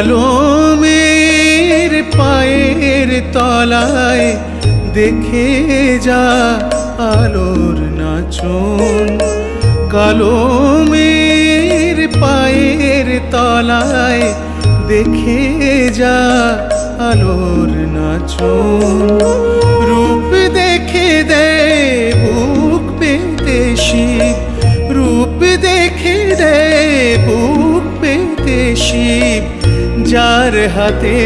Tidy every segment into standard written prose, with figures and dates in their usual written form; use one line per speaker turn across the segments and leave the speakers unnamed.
কলমের পায়ের তলায় দেখে যা আলোর নাচন। কলমের পায়ের তলায় দেখে যা আলোর নাচন। রূপ দেখে দে বুক পেতে শিব, রূপ দেখে দে বুক পেতে শিব, যার হাতে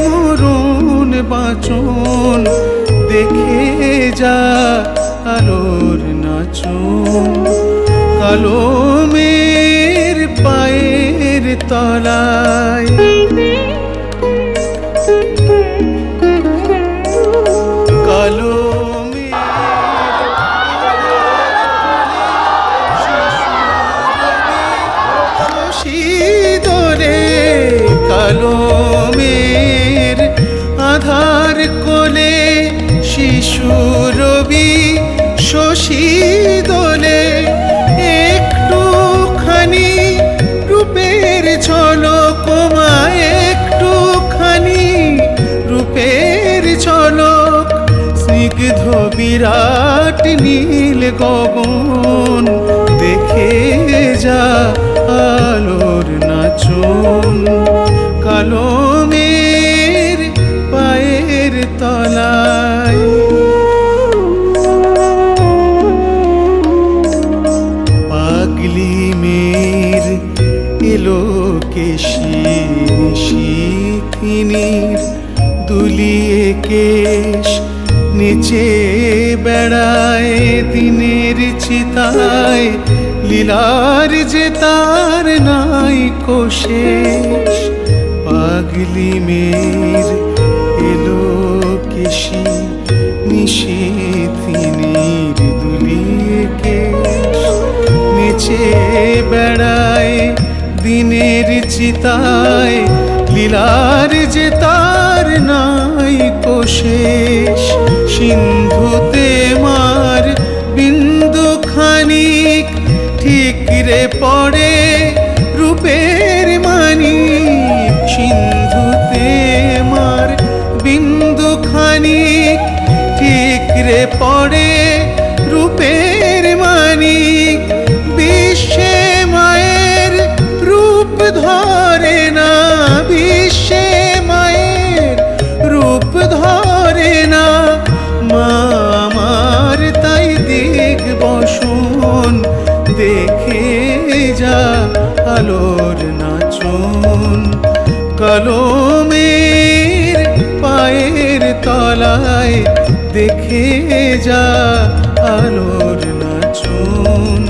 মরণ বাঁচন। দেখে যা আলোর নাচন। কলমের পায়ের তলায় কলমের আধার কোলে শিশু রবি শশী দোলে। একটুখানি রূপের ঝলক মায়, একটুখানি রূপের ঝলক। স্নিগ্ধ বিরাট নীল গগন, দেখে যা আলোর নাচন। কলমের পায়ের তলায় পাগলি মের এলো কেশি শিথিনীর দুলিয়ে কেশ নিচে বেড়ায় দিনের চিতায়। লীলার যে তার নাই কোশেষ। পাগলি মের এলো কেশি নিশিথিনীর দুলিয়ে কেশ নিচে বেড়ায় দিনের চিতায়। লীলার যে তার নাই কোশেষ। সিন্ধুতে মার বিন্দু খানিক ঠিকরে পড়ে রূপের মানিক। সিন্ধুতে মার বিন্দু খানিক ঠিকরে পড়ে রূপের মানিক। বিশ্বে মায়ের রূপ ধরে না, বিশ্বে মায়ের রূপ ধরে না। মা আমার তাই দিক বসন, দেখে যা আলোর নাচন। কলমের পায়ের তলায় দেখে যা আলোর নাচন।